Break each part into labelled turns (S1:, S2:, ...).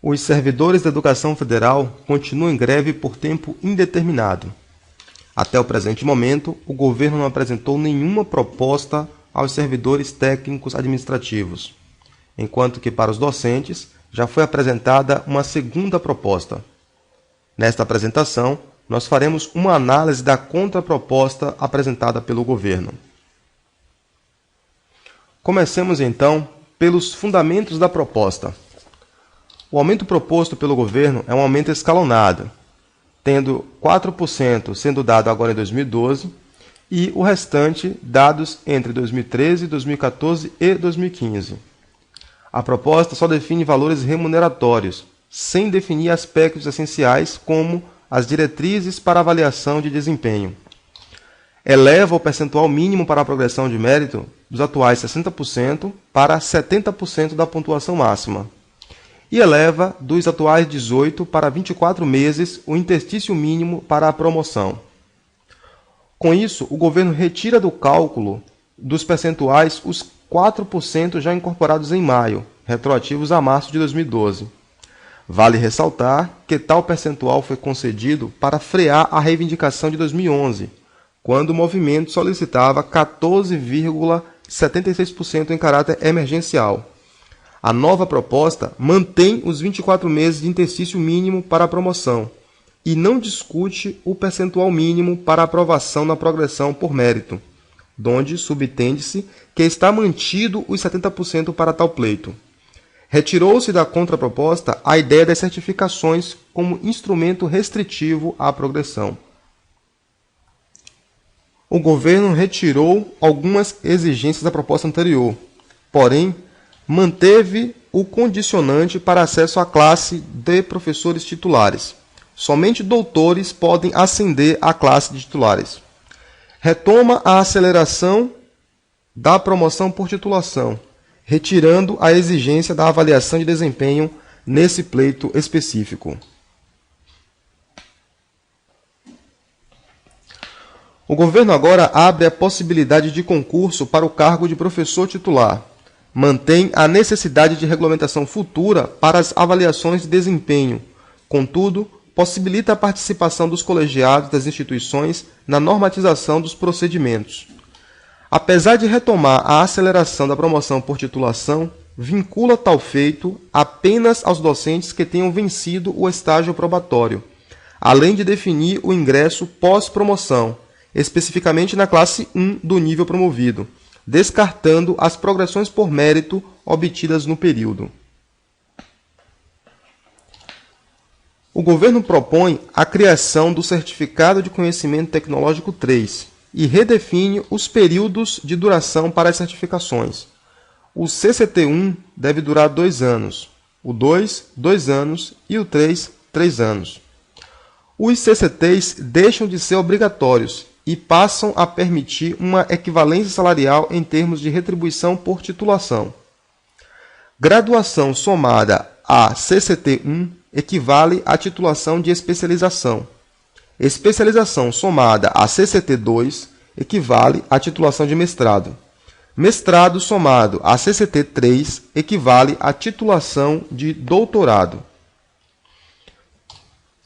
S1: Os servidores da Educação Federal continuam em greve por tempo indeterminado. Até o presente momento, o governo não apresentou nenhuma proposta aos servidores técnicos administrativos, enquanto que para os docentes já foi apresentada uma segunda proposta. Nesta apresentação, nós faremos uma análise da contraproposta apresentada pelo governo. Comecemos então pelos fundamentos da proposta. O aumento proposto pelo governo é um aumento escalonado, tendo 4% sendo dado agora em 2012 e o restante dados entre 2013, 2014 e 2015. A proposta só define valores remuneratórios, sem definir aspectos essenciais como as diretrizes para avaliação de desempenho. Eleva o percentual mínimo para a progressão de mérito dos atuais 60% para 70% da pontuação máxima. E eleva dos atuais 18 para 24 meses o interstício mínimo para a promoção. Com isso, o governo retira do cálculo dos percentuais os 4% já incorporados em maio, retroativos a março de 2012. Vale ressaltar que tal percentual foi concedido para frear a reivindicação de 2011, quando o movimento solicitava 14,76% em caráter emergencial. A nova proposta mantém os 24 meses de interstício mínimo para a promoção e não discute o percentual mínimo para a aprovação na progressão por mérito, donde subtende-se que está mantido os 70% para tal pleito. Retirou-se da contraproposta a ideia das certificações como instrumento restritivo à progressão. O governo retirou algumas exigências da proposta anterior, porém, manteve o condicionante para acesso à classe de professores titulares. Somente doutores podem ascender à classe de titulares. Retoma a aceleração da promoção por titulação, retirando a exigência da avaliação de desempenho nesse pleito específico. O governo agora abre a possibilidade de concurso para o cargo de professor titular. Mantém a necessidade de regulamentação futura para as avaliações de desempenho. Contudo, possibilita a participação dos colegiados das instituições na normatização dos procedimentos. Apesar de retomar a aceleração da promoção por titulação, vincula tal feito apenas aos docentes que tenham vencido o estágio probatório, além de definir o ingresso pós-promoção, especificamente na classe 1 do nível promovido, descartando as progressões por mérito obtidas no período. O governo propõe a criação do Certificado de Conhecimento Tecnológico 3 e redefine os períodos de duração para as certificações. O CCT1 deve durar 2 anos, o 2, 2 anos e o 3, 3 anos. Os CCTs deixam de ser obrigatórios e passam a permitir uma equivalência salarial em termos de retribuição por titulação. Graduação somada a CCT1 equivale à titulação de especialização. Especialização somada a CCT2 equivale à titulação de mestrado. Mestrado somado a CCT3 equivale à titulação de doutorado.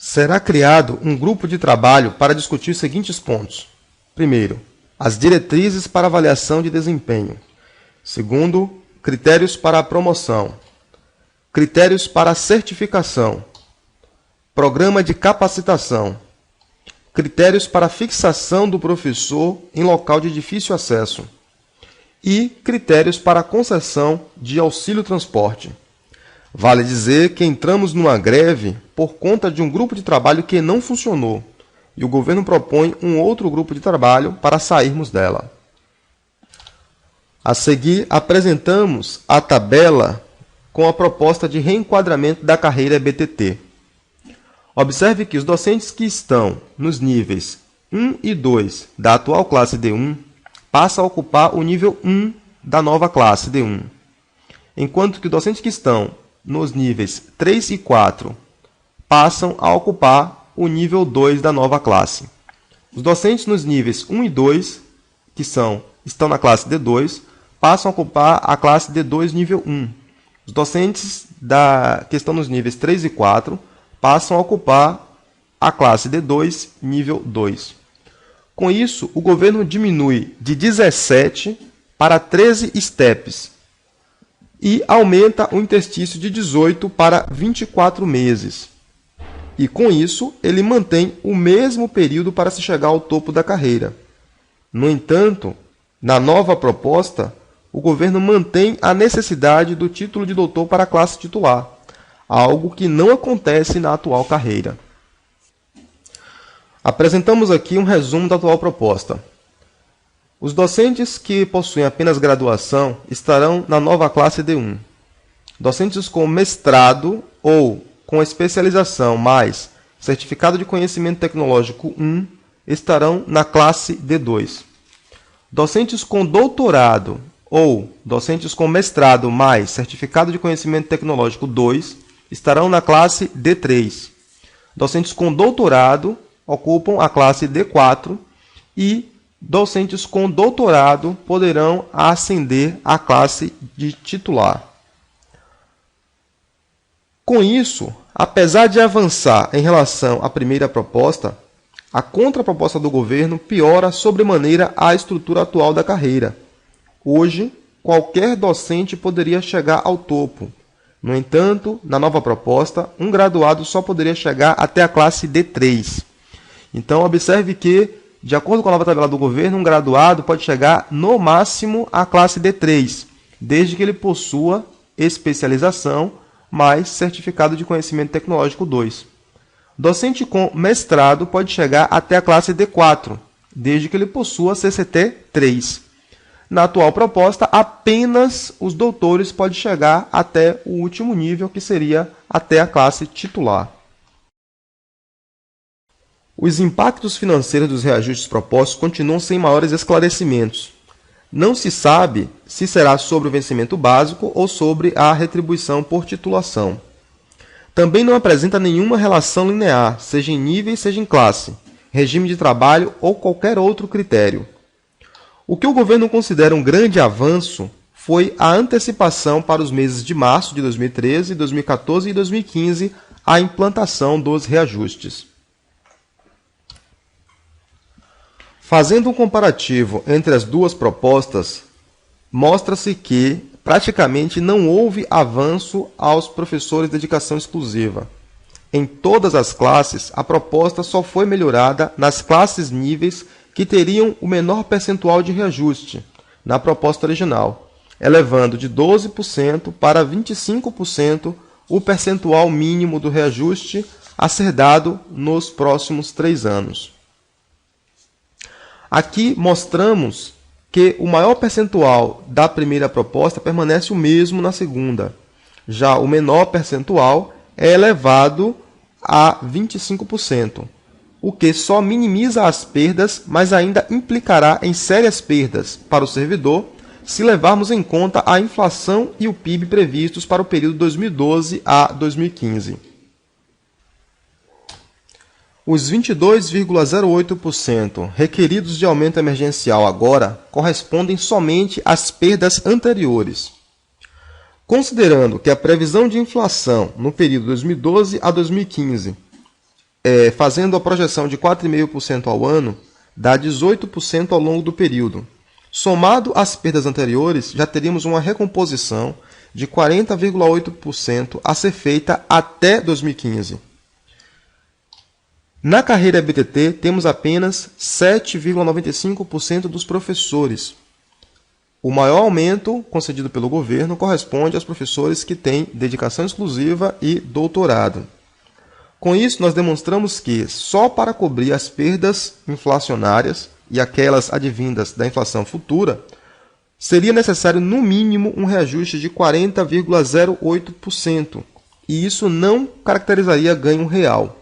S1: Será criado um grupo de trabalho para discutir os seguintes pontos. Primeiro, as diretrizes para avaliação de desempenho. Segundo, critérios para a promoção. Critérios para a certificação. Programa de capacitação. Critérios para a fixação do professor em local de difícil acesso. E critérios para a concessão de auxílio transporte. Vale dizer que entramos numa greve por conta de um grupo de trabalho que não funcionou, e o governo propõe um outro grupo de trabalho para sairmos dela. A seguir, apresentamos a tabela com a proposta de reenquadramento da carreira EBTT. Observe que os docentes que estão nos níveis 1 e 2 da atual classe D1 passam a ocupar o nível 1 da nova classe D1, enquanto que os docentes que estão nos níveis 3 e 4 passam a ocupar o nível 2 da nova classe. Os docentes nos níveis 1 e 2, que estão na classe D2, passam a ocupar a classe D2 nível 1, Os docentes que estão nos níveis 3 e 4 passam a ocupar a classe D2, nível 2. Com isso, o governo diminui de 17 para 13 STEPs e aumenta o interstício de 18 para 24 meses. E com isso, ele mantém o mesmo período para se chegar ao topo da carreira. No entanto, na nova proposta, o governo mantém a necessidade do título de doutor para a classe titular, algo que não acontece na atual carreira. Apresentamos aqui um resumo da atual proposta. Os docentes que possuem apenas graduação estarão na nova classe D1. Docentes com mestrado ou com especialização mais certificado de conhecimento tecnológico 1 estarão na classe D2. Docentes com doutorado ou docentes com mestrado mais certificado de conhecimento tecnológico 2 estarão na classe D3. Docentes com doutorado ocupam a classe D4 e docentes com doutorado poderão ascender à classe de titular. Com isso, apesar de avançar em relação à primeira proposta, a contraproposta do governo piora sobremaneira a estrutura atual da carreira. Hoje, qualquer docente poderia chegar ao topo. No entanto, na nova proposta, um graduado só poderia chegar até a classe D3. Então, observe que, de acordo com a nova tabela do governo, um graduado pode chegar no máximo à classe D3, desde que ele possua especialização mais certificado de conhecimento tecnológico 2. Docente com mestrado pode chegar até a classe D4, desde que ele possua CCT 3. Na atual proposta, apenas os doutores podem chegar até o último nível, que seria até a classe titular. Os impactos financeiros dos reajustes propostos continuam sem maiores esclarecimentos. Não se sabe se será sobre o vencimento básico ou sobre a retribuição por titulação. Também não apresenta nenhuma relação linear, seja em níveis, seja em classe, regime de trabalho ou qualquer outro critério. O que o governo considera um grande avanço foi a antecipação para os meses de março de 2013, 2014 e 2015 a implantação dos reajustes. Fazendo um comparativo entre as duas propostas, mostra-se que praticamente não houve avanço aos professores de dedicação exclusiva. Em todas as classes, a proposta só foi melhorada nas classes níveis que teriam o menor percentual de reajuste na proposta original, elevando de 12% para 25% o percentual mínimo do reajuste a ser dado nos próximos 3 anos. Aqui mostramos que o maior percentual da primeira proposta permanece o mesmo na segunda. Já o menor percentual é elevado a 25%, o que só minimiza as perdas, mas ainda implicará em sérias perdas para o servidor se levarmos em conta a inflação e o PIB previstos para o período 2012 a 2015. Os 22,08% requeridos de aumento emergencial agora correspondem somente às perdas anteriores. Considerando que a previsão de inflação no período 2012 a 2015, fazendo a projeção de 4,5% ao ano, dá 18% ao longo do período. Somado às perdas anteriores, já teríamos uma recomposição de 40,8% a ser feita até 2015. Na carreira BTT, temos apenas 7,95% dos professores. O maior aumento concedido pelo governo corresponde aos professores que têm dedicação exclusiva e doutorado. Com isso, nós demonstramos que, só para cobrir as perdas inflacionárias e aquelas advindas da inflação futura, seria necessário, no mínimo, um reajuste de 40,08%, e isso não caracterizaria ganho real.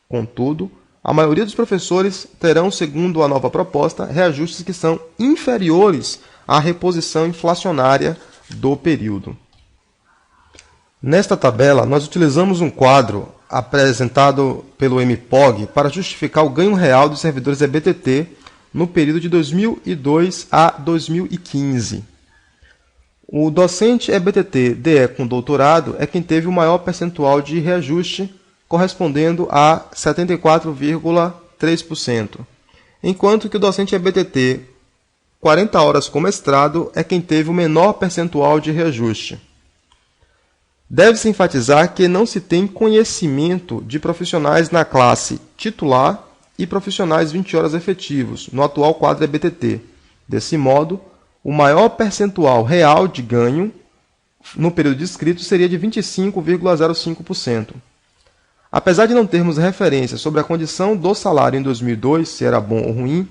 S1: Contudo, a maioria dos professores terão, segundo a nova proposta, reajustes que são inferiores à reposição inflacionária do período. Nesta tabela, nós utilizamos um quadro apresentado pelo MPOG para justificar o ganho real dos servidores EBTT no período de 2002 a 2015. O docente EBTT-DE com doutorado é quem teve o maior percentual de reajuste, correspondendo a 74,3%, enquanto que o docente EBTT 40 horas com mestrado é quem teve o menor percentual de reajuste. Deve-se enfatizar que não se tem conhecimento de profissionais na classe titular e profissionais 20 horas efetivos, no atual quadro EBTT. Desse modo, o maior percentual real de ganho no período descrito seria de 25,05%. Apesar de não termos referência sobre a condição do salário em 2002, se era bom ou ruim,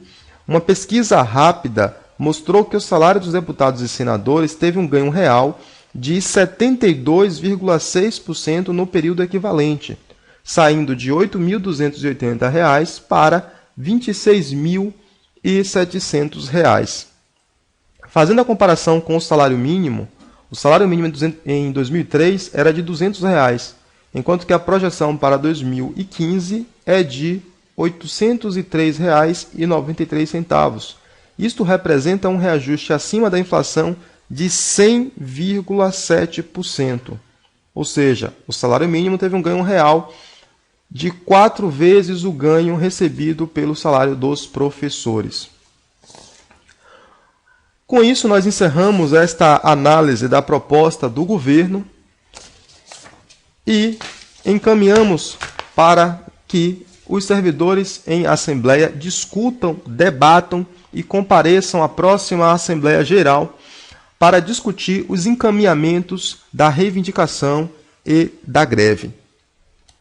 S1: uma pesquisa rápida mostrou que o salário dos deputados e senadores teve um ganho real de 72,6% no período equivalente, saindo de R$ 8.280 para R$ 26.700. Fazendo a comparação com o salário mínimo em 2003 era de R$ 200, enquanto que a projeção para 2015 é de R$ 803,93. Isto representa um reajuste acima da inflação de 100,7%. Ou seja, o salário mínimo teve um ganho real de 4 vezes o ganho recebido pelo salário dos professores. Com isso, nós encerramos esta análise da proposta do governo e encaminhamos para que os servidores em assembleia discutam, debatam e compareçam à próxima Assembleia Geral para discutir os encaminhamentos da reivindicação e da greve.